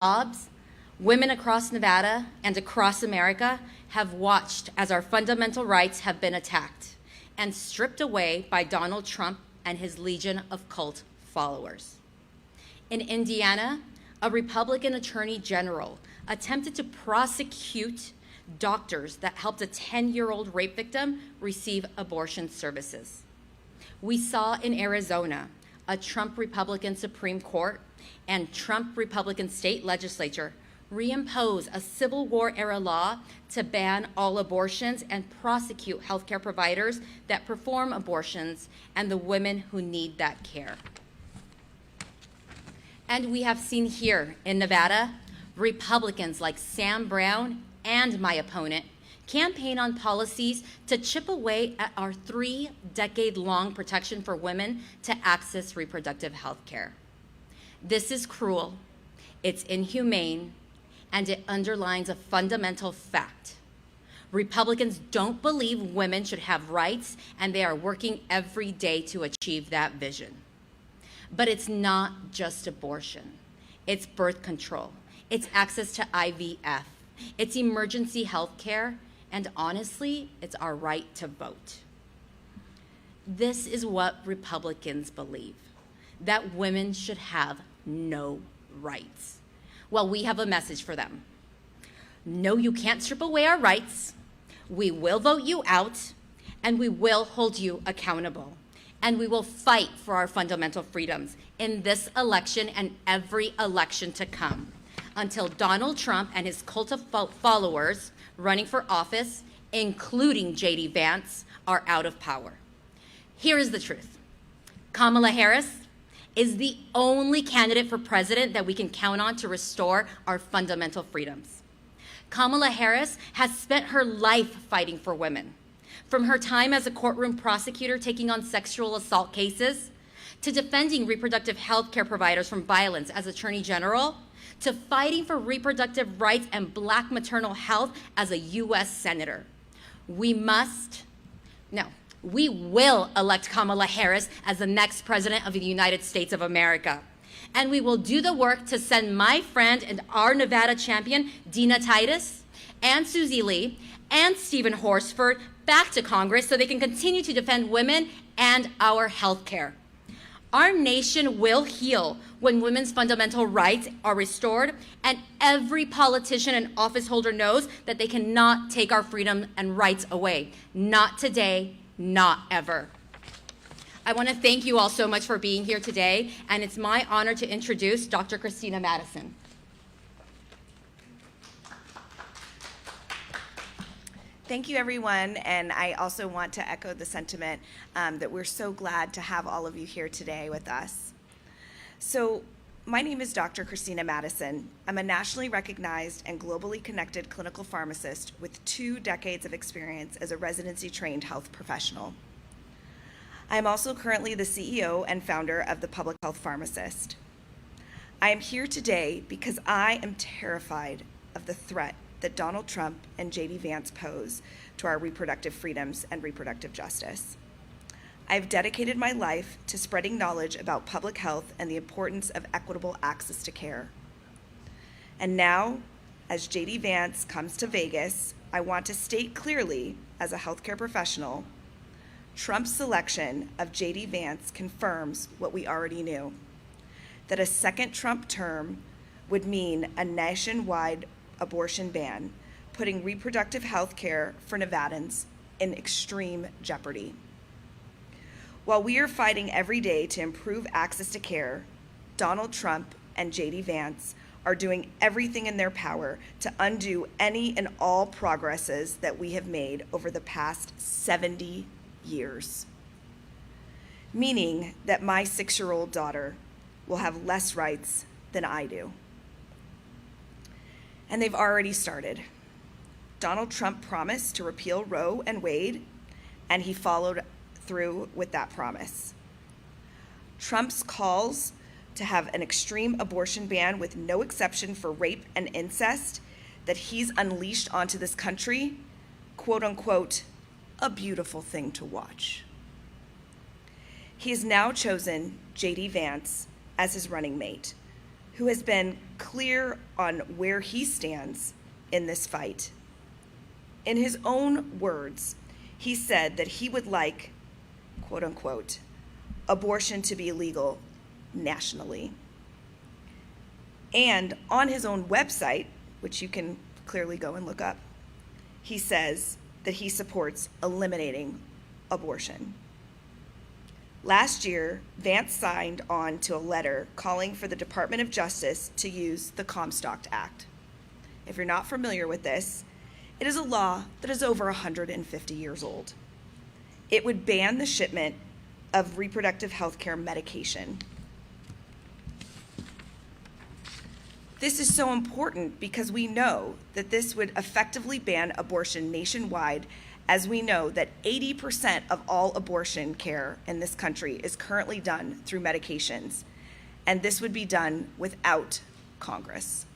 jobs, women across Nevada and across America have watched as our fundamental rights have been attacked and stripped away by Donald Trump and his legion of cult followers. In Indiana, a Republican attorney general attempted to prosecute doctors that helped a 10-year-old rape victim receive abortion services. We saw in Arizona a Trump Republican Supreme Court and Trump Republican state legislature reimpose a Civil War-era law to ban all abortions and prosecute healthcare providers that perform abortions and the women who need that care. And we have seen here in Nevada, Republicans like Sam Brown and my opponent campaign on policies to chip away at our 3-decade-long protection for women to access reproductive health care. This is cruel, it's inhumane, and it underlines a fundamental fact. Republicans don't believe women should have rights, and they are working every day to achieve that vision. But it's not just abortion. It's birth control. It's access to IVF. It's emergency health care. And honestly, it's our right to vote. This is what Republicans believe, that women should have no rights. Well, we have a message for them. No, you can't strip away our rights. We will vote you out, and we will hold you accountable. And we will fight for our fundamental freedoms in this election and every election to come until Donald Trump and his cult of followers running for office, including JD Vance, are out of power. Here is the truth. Kamala Harris is the only candidate for president that we can count on to restore our fundamental freedoms. Kamala Harris has spent her life fighting for women, from her time as a courtroom prosecutor taking on sexual assault cases, to defending reproductive health care providers from violence as Attorney General, to fighting for reproductive rights and Black maternal health as a U.S. Senator. We will elect Kamala Harris as the next president of the United States of America. And we will do the work to send my friend and our Nevada champion, Dina Titus, and Susie Lee, and Stephen Horsford back to Congress so they can continue to defend women and our health care. Our nation will heal when women's fundamental rights are restored, and every politician and office holder knows that they cannot take our freedom and rights away. Not today, not ever. I want to thank you all so much for being here today, and it's my honor to introduce Dr. Christina Madison. Thank you, everyone, and I also want to echo the sentiment that we're so glad to have all of you here today with us. So, my name is Dr. Christina Madison. I'm a nationally recognized and globally connected clinical pharmacist with 2 decades of experience as a residency-trained health professional. I am also currently the CEO and founder of the Public Health Pharmacist. I am here today because I am terrified of the threat that Donald Trump and JD Vance pose to our reproductive freedoms and reproductive justice. I've dedicated my life to spreading knowledge about public health and the importance of equitable access to care. And now, as JD Vance comes to Vegas, I want to state clearly, as a healthcare professional, Trump's selection of JD Vance confirms what we already knew, that a second Trump term would mean a nationwide abortion ban, putting reproductive health care for Nevadans in extreme jeopardy. While we are fighting every day to improve access to care, Donald Trump and JD Vance are doing everything in their power to undo any and all progresses that we have made over the past 70 years. Meaning that my 6-year-old daughter will have less rights than I do. And they've already started. Donald Trump promised to repeal Roe and Wade, and he followed through with that promise. Trump's calls to have an extreme abortion ban with no exception for rape and incest that he's unleashed onto this country, quote unquote, a beautiful thing to watch. He has now chosen JD Vance as his running mate, who has been clear on where he stands in this fight. In his own words, he said that he would like, quote unquote, abortion to be illegal nationally. And on his own website, which you can clearly go and look up, he says that he supports eliminating abortion. Last year, Vance signed on to a letter calling for the Department of Justice to use the Comstock Act. If you're not familiar with this, it is a law that is over 150 years old. It would ban the shipment of reproductive health care medication. This is so important because we know that this would effectively ban abortion nationwide, as we know that 80% of all abortion care in this country is currently done through medications, and this would be done without Congress.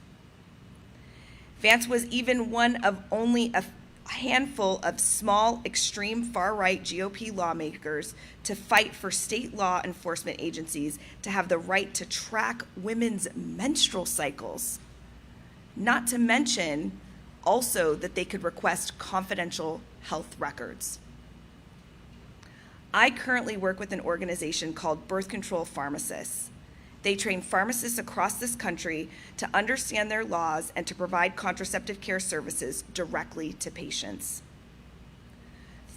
Vance was even one of only a handful of small, extreme far-right GOP lawmakers to fight for state law enforcement agencies to have the right to track women's menstrual cycles, not to mention also that they could request confidential health records. I currently work with an organization called Birth Control Pharmacists. They train pharmacists across this country to understand their laws and to provide contraceptive care services directly to patients.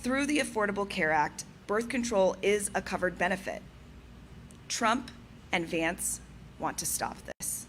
Through the Affordable Care Act, birth control is a covered benefit. Trump and Vance want to stop this.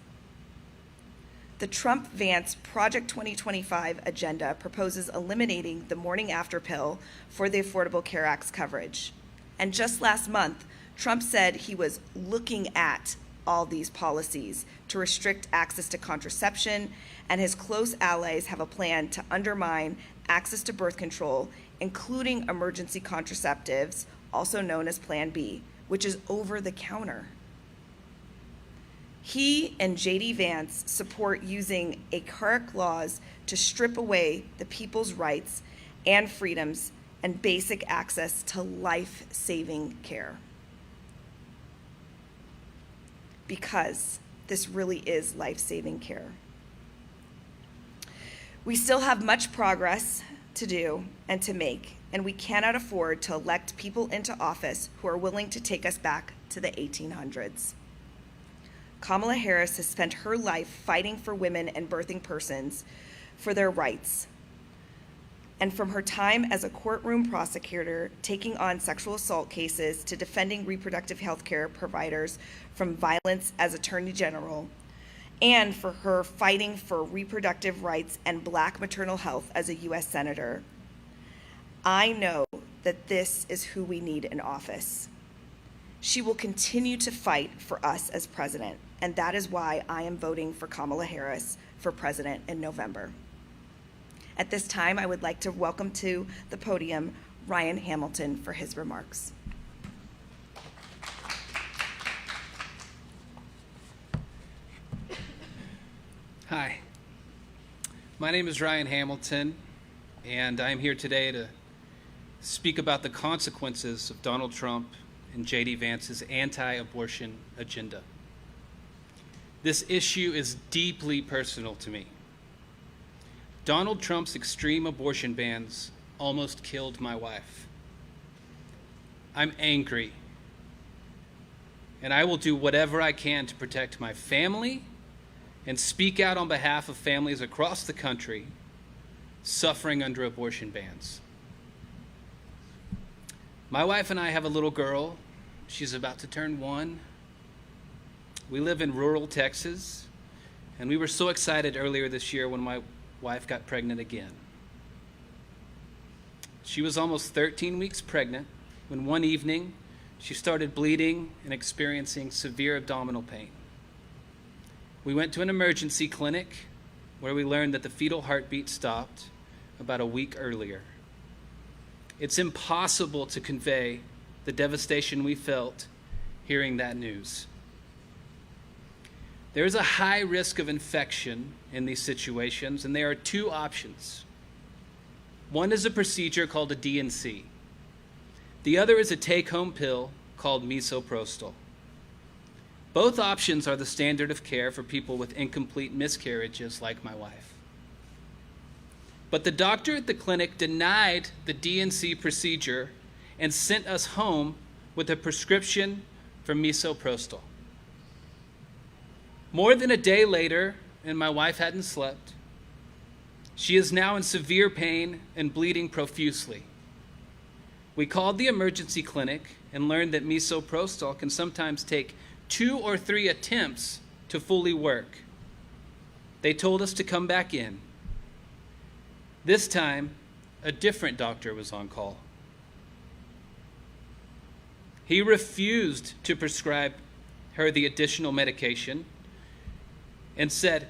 The Trump-Vance Project 2025 agenda proposes eliminating the morning after pill for the Affordable Care Act's coverage. And just last month, Trump said he was looking at all these policies to restrict access to contraception, and his close allies have a plan to undermine access to birth control, including emergency contraceptives, also known as Plan B, which is over the counter. He and JD Vance support using archaic laws to strip away the people's rights and freedoms and basic access to life-saving care. Because this really is life-saving care. We still have much progress to do and to make, and we cannot afford to elect people into office who are willing to take us back to the 1800s. Kamala Harris has spent her life fighting for women and birthing persons for their rights. And from her time as a courtroom prosecutor, taking on sexual assault cases, to defending reproductive health care providers from violence as Attorney General, and for her fighting for reproductive rights and Black maternal health as a U.S. Senator, I know that this is who we need in office. She will continue to fight for us as president, and that is why I am voting for Kamala Harris for president in November. At this time, I would like to welcome to the podium Ryan Hamilton for his remarks. Hi, my name is Ryan Hamilton, and I'm here today to speak about the consequences of Donald Trump and JD Vance's anti-abortion agenda. This issue is deeply personal to me. Donald Trump's extreme abortion bans almost killed my wife. I'm angry, and I will do whatever I can to protect my family and speak out on behalf of families across the country suffering under abortion bans. My wife and I have a little girl. She's about to turn 1. We live in rural Texas, and we were so excited earlier this year when my wife got pregnant again. She was almost 13 weeks pregnant when one evening she started bleeding and experiencing severe abdominal pain. We went to an emergency clinic where we learned that the fetal heartbeat stopped about a week earlier. It's impossible to convey the devastation we felt hearing that news. There is a high risk of infection in these situations, and there are two options. One is a procedure called a D&C. The other is a take-home pill called misoprostol. Both options are the standard of care for people with incomplete miscarriages like my wife. But the doctor at the clinic denied the D&C procedure and sent us home with a prescription for misoprostol. More than a day later, and my wife hadn't slept, she is now in severe pain and bleeding profusely. We called the emergency clinic and learned that misoprostol can sometimes take 2 or 3 attempts to fully work. They told us to come back in. This time, a different doctor was on call. He refused to prescribe her the additional medication and said,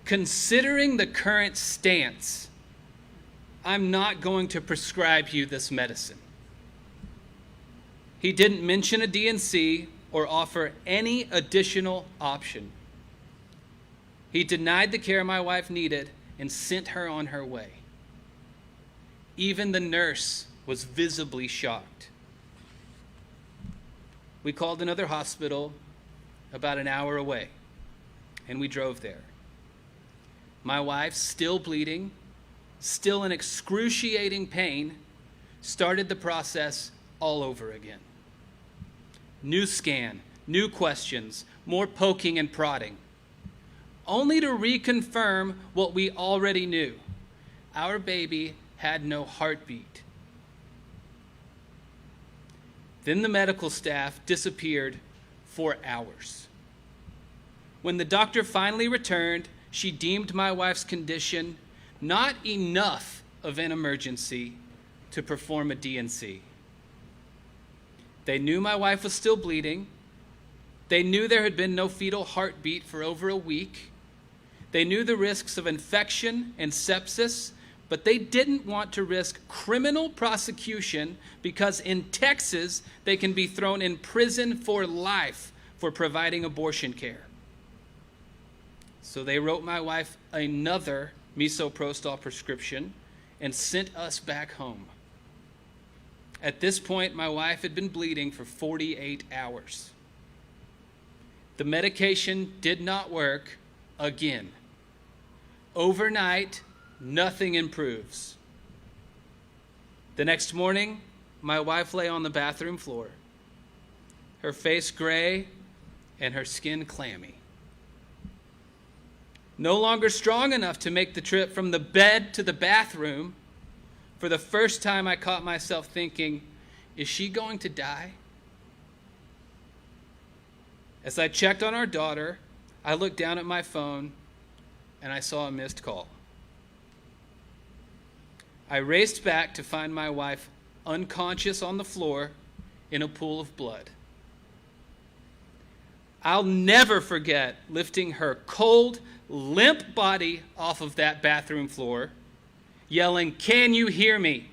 "Considering the current stance, I'm not going to prescribe you this medicine." He didn't mention a D&C or offer any additional option. He denied the care my wife needed and sent her on her way. Even the nurse was visibly shocked. We called another hospital about an hour away, and we drove there. My wife, still bleeding, still in excruciating pain, started the process all over again. New scan, new questions, more poking and prodding, only to reconfirm what we already knew. Our baby had no heartbeat. Then the medical staff disappeared for hours. When the doctor finally returned, she deemed my wife's condition not enough of an emergency to perform a D&C. They knew my wife was still bleeding. They knew there had been no fetal heartbeat for over a week. They knew the risks of infection and sepsis, but they didn't want to risk criminal prosecution because in Texas, they can be thrown in prison for life for providing abortion care. So they wrote my wife another misoprostol prescription and sent us back home. At this point, my wife had been bleeding for 48 hours. The medication did not work again. Overnight, nothing improves. The next morning, my wife lay on the bathroom floor, her face gray and her skin clammy. No longer strong enough to make the trip from the bed to the bathroom, for the first time I caught myself thinking, is she going to die? As I checked on our daughter, I looked down at my phone and I saw a missed call. I raced back to find my wife unconscious on the floor in a pool of blood. I'll never forget lifting her cold, limp body off of that bathroom floor, yelling, "Can you hear me?"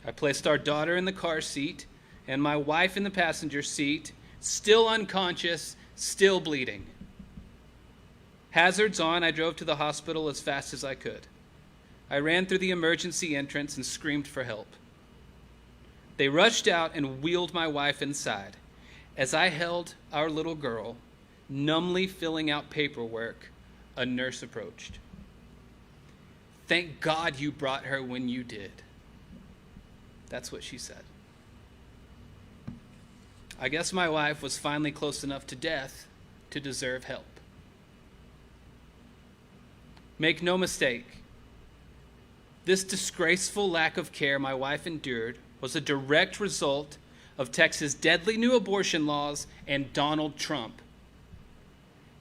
I placed our daughter in the car seat and my wife in the passenger seat, still unconscious, still bleeding. Hazards on, I drove to the hospital as fast as I could. I ran through the emergency entrance and screamed for help. They rushed out and wheeled my wife inside. As I held our little girl, numbly filling out paperwork, a nurse approached. "Thank God you brought her when you did." That's what she said. I guess my wife was finally close enough to death to deserve help. Make no mistake, this disgraceful lack of care my wife endured was a direct result of Texas' deadly new abortion laws and Donald Trump.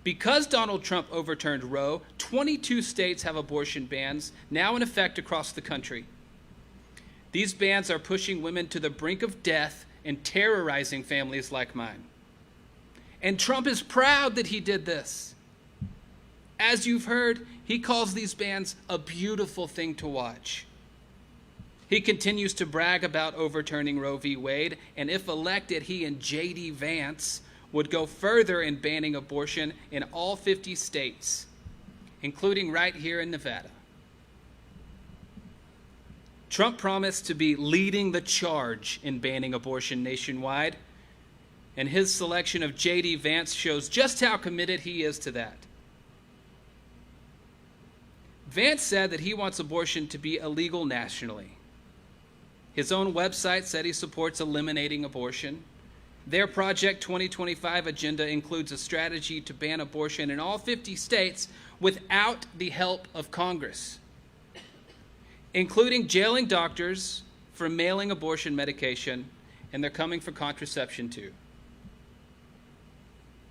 Because Donald Trump overturned Roe, 22 states have abortion bans now in effect across the country. These bans are pushing women to the brink of death and terrorizing families like mine. And Trump is proud that he did this. As you've heard, he calls these bans a beautiful thing to watch. He continues to brag about overturning Roe v. Wade, and if elected, he and JD Vance would go further in banning abortion in all 50 states, including right here in Nevada. Trump promised to be leading the charge in banning abortion nationwide, and his selection of JD Vance shows just how committed he is to that. Vance said that he wants abortion to be illegal nationally. His own website said he supports eliminating abortion. Their Project 2025 agenda includes a strategy to ban abortion in all 50 states without the help of Congress, including jailing doctors for mailing abortion medication, and they're coming for contraception too.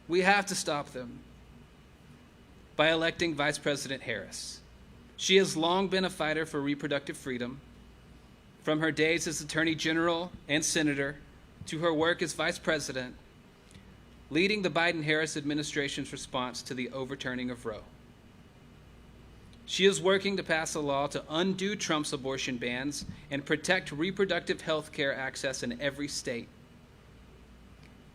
We have to stop them by electing Vice President Harris. She has long been a fighter for reproductive freedom, from her days as Attorney General and Senator to her work as Vice President, leading the Biden-Harris administration's response to the overturning of Roe. She is working to pass a law to undo Trump's abortion bans and protect reproductive health care access in every state.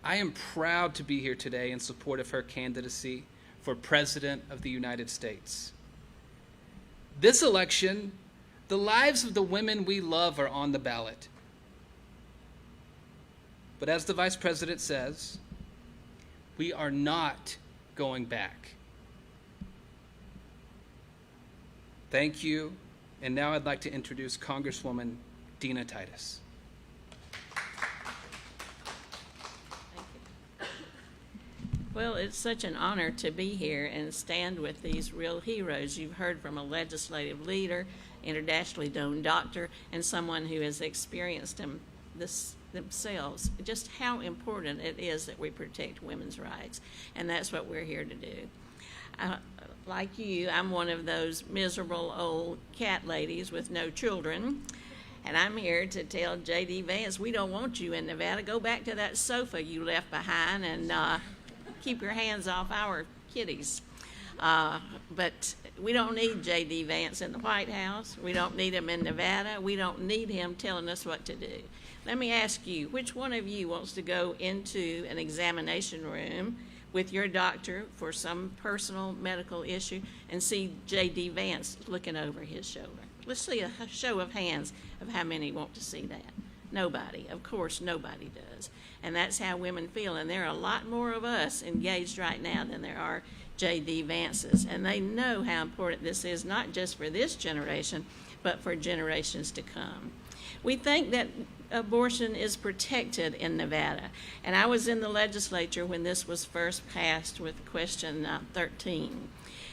I am proud to be here today in support of her candidacy for President of the United States. This election, the lives of the women we love are on the ballot. But as the Vice President says, we are not going back. Thank you, and now I'd like to introduce Congresswoman Dina Titus. Well, it's such an honor to be here and stand with these real heroes. You've heard from a legislative leader, internationally known doctor, and someone who has experienced this themselves, just how important it is that we protect women's rights. And that's what we're here to do. Like you, I'm one of those miserable old cat ladies with no children. And I'm here to tell JD Vance, we don't want you in Nevada. Go back to that sofa you left behind and keep your hands off our kitties. But we don't need JD Vance in the White House. We don't need him in Nevada. We don't need him telling us what to do. Let me ask you, which one of you wants to go into an examination room with your doctor for some personal medical issue and see JD Vance looking over his shoulder? Let's see a show of hands of how many want to see that. Nobody. Of course, nobody does. And that's how women feel. And there are a lot more of us engaged right now than there are JD Vances. And they know how important this is, not just for this generation, but for generations to come. We think that abortion is protected in Nevada. And I was in the legislature when this was first passed with question 13.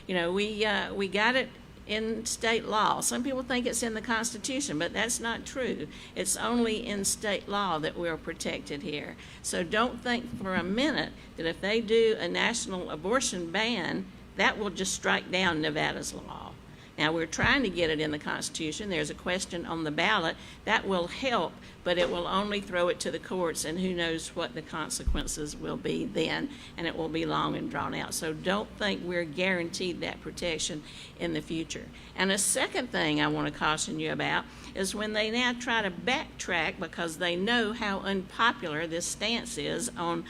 You know, we got it in state law. Some people think it's in the Constitution, but that's not true. It's only in state law that we're protected here. So don't think for a minute that if they do a national abortion ban, that will just strike down Nevada's law. Now, we're trying to get it in the Constitution. There's a question on the ballot. That will help, but it will only throw it to the courts, and who knows what the consequences will be then, and it will be long and drawn out. So don't think we're guaranteed that protection in the future. And a second thing I want to caution you about is when they now try to backtrack because they know how unpopular this stance is on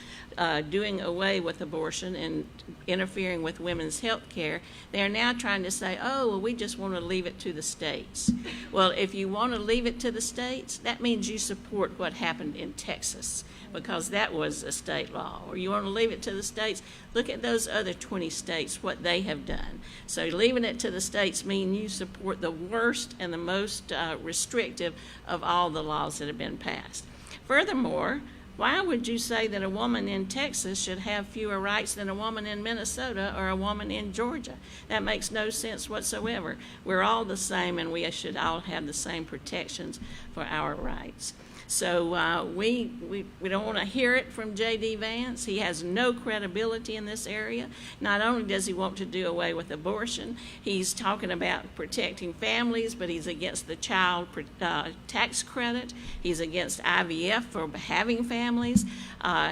doing away with abortion and interfering with women's health care, they're now trying to say, oh, well, we just want to leave it to the states. Well, if you want to leave it to the states, that means you support what happened in Texas, because that was a state law. Or you want to leave it to the states, look at those other 20 states, what they have done. So leaving it to the states means you support the worst and the most restrictive of all the laws that have been passed. Furthermore, why would you say that a woman in Texas should have fewer rights than a woman in Minnesota or a woman in Georgia? That makes no sense whatsoever. We're all the same, and we should all have the same protections for our rights. So we don't want to hear it from JD Vance. He has no credibility in this area. Not only does he want to do away with abortion, he's talking about protecting families, but he's against the child tax credit. He's against IVF for having families.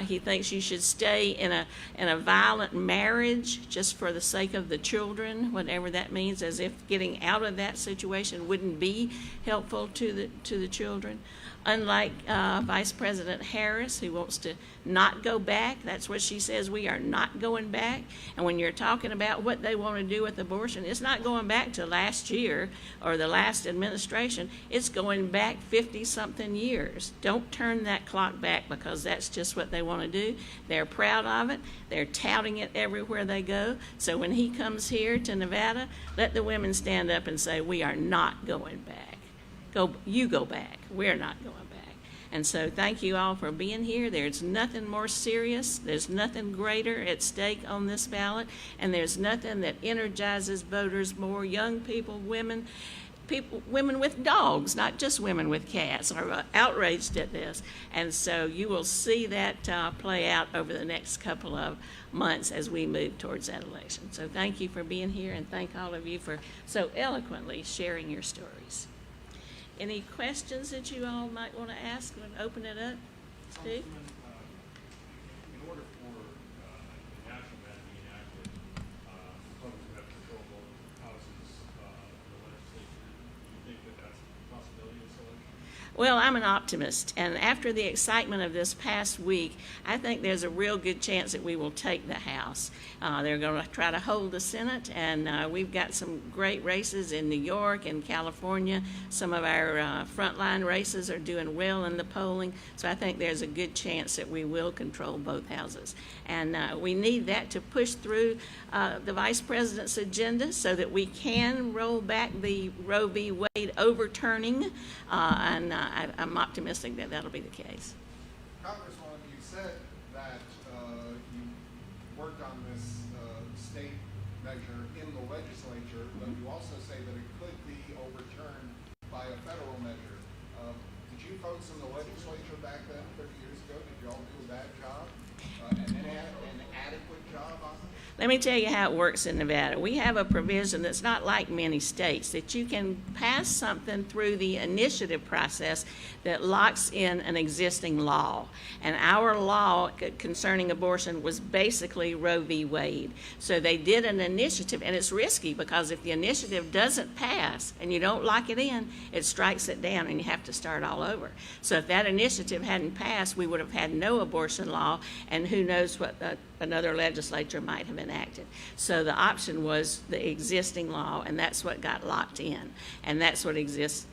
He thinks you should stay in a violent marriage just for the sake of the children, whatever that means, as if getting out of that situation wouldn't be helpful to the children. Unlike Vice President Harris, who wants to not go back, that's what she says, we are not going back. And when you're talking about what they want to do with abortion, it's not going back to last year or the last administration. It's going back 50-something years. Don't turn that clock back, because that's just what they want to do. They're proud of it. They're touting it everywhere they go. So when he comes here to Nevada, let the women stand up and say, we are not going back. You go back. We're not going back. And so thank you all for being here. There's nothing more serious. There's nothing greater at stake on this ballot. And there's nothing that energizes voters more. Young people, women with dogs, not just women with cats, are outraged at this. And so you will see that play out over the next couple of months as we move towards that election. So thank you for being here, and thank all of you for so eloquently sharing your stories. Any questions that you all might want to ask? We'll open it up. Steve? In order for the national ban to be enacted, Republicans would have control of both houses of the legislature. Do you think that that's a possibility in this election? Well, I'm an optimist, and after the excitement of this past week, I think there's a real good chance that we will take the House. They're going to try to hold the Senate, and we've got some great races in New York and California. Some of our frontline races are doing well in the polling, so I think there's a good chance that we will control both houses. And we need that to push through the Vice President's agenda so that we can roll back the Roe v. Wade overturning, and I'm optimistic that that'll be the case. Congresswoman, you said that you worked on this state measure in the legislature, but you also say that it could be overturned by a federal measure. Did you folks in the legislature back then, 30 years ago, did you all do a bad job? And then had an adequate job on it? Let me tell you how it works in Nevada. We have a provision that's not like many states, that you can pass something through the initiative process that locks in an existing law. And our law concerning abortion was basically Roe v. Wade. So they did an initiative, and it's risky because if the initiative doesn't pass and you don't lock it in, it strikes it down and you have to start all over. So if that initiative hadn't passed, we would have had no abortion law, and who knows what another legislature might have enacted. So the option was the existing law, and that's what got locked in, and that's what exists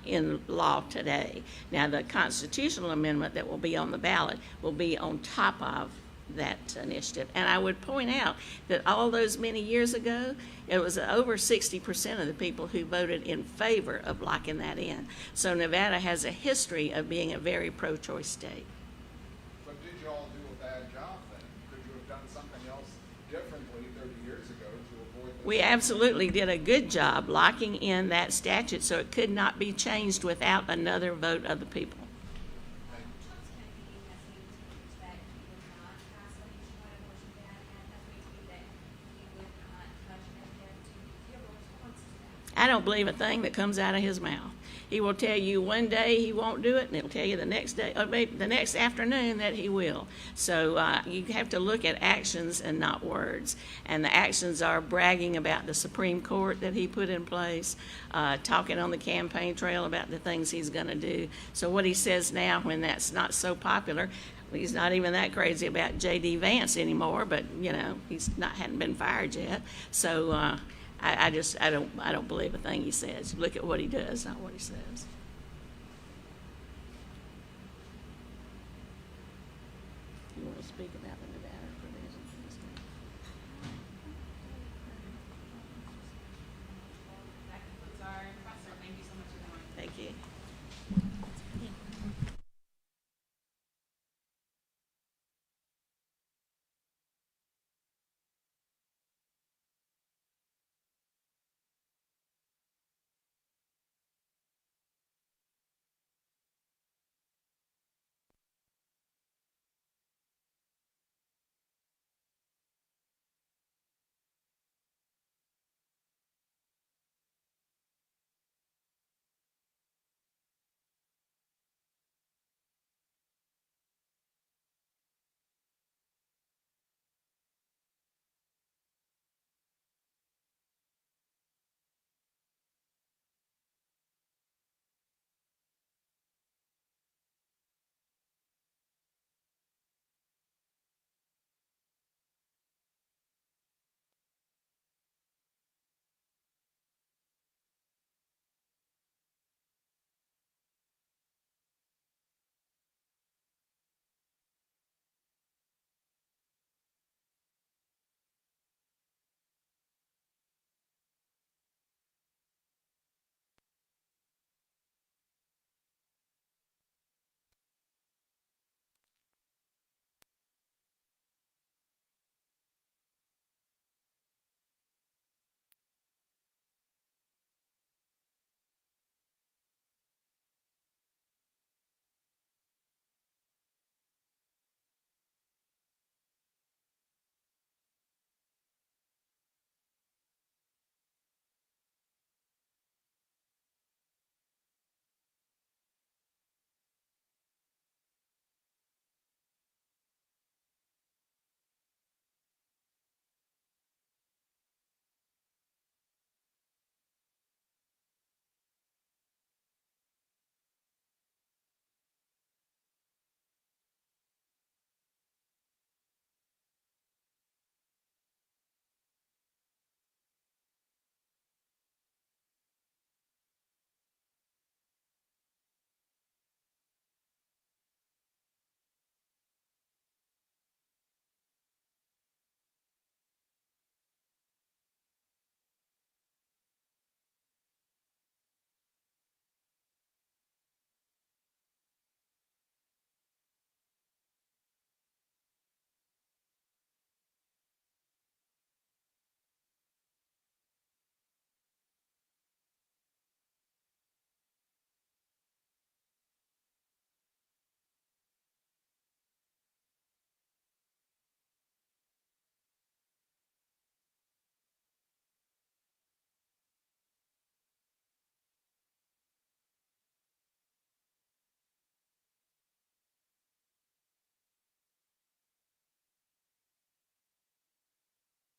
in law today. Now, the constitutional amendment that will be on the ballot will be on top of that initiative. And I would point out that all those many years ago, it was over 60% of the people who voted in favor of locking that in. So Nevada has a history of being a very pro-choice state. But did you all do a bad job then? Could you have done something else differently 30 years ago to avoid this? We absolutely did a good job locking in that statute so it could not be changed without another vote of the people. Trump's campaign has used that he would not pass a nationwide abortion ban and has maintained that he would not touch FDF. Do you have a response to that? I don't believe a thing that comes out of his mouth. He will tell you one day he won't do it, and he'll tell you the next day, or maybe the next afternoon, that he will. So you have to look at actions and not words. And the actions are bragging about the Supreme Court that he put in place, talking on the campaign trail about the things he's going to do. So what he says now, when that's not so popular, he's not even that crazy about JD Vance anymore, but hadn't been fired yet. So I don't believe a thing he says. Look at what he does, not what he says. You want to speak about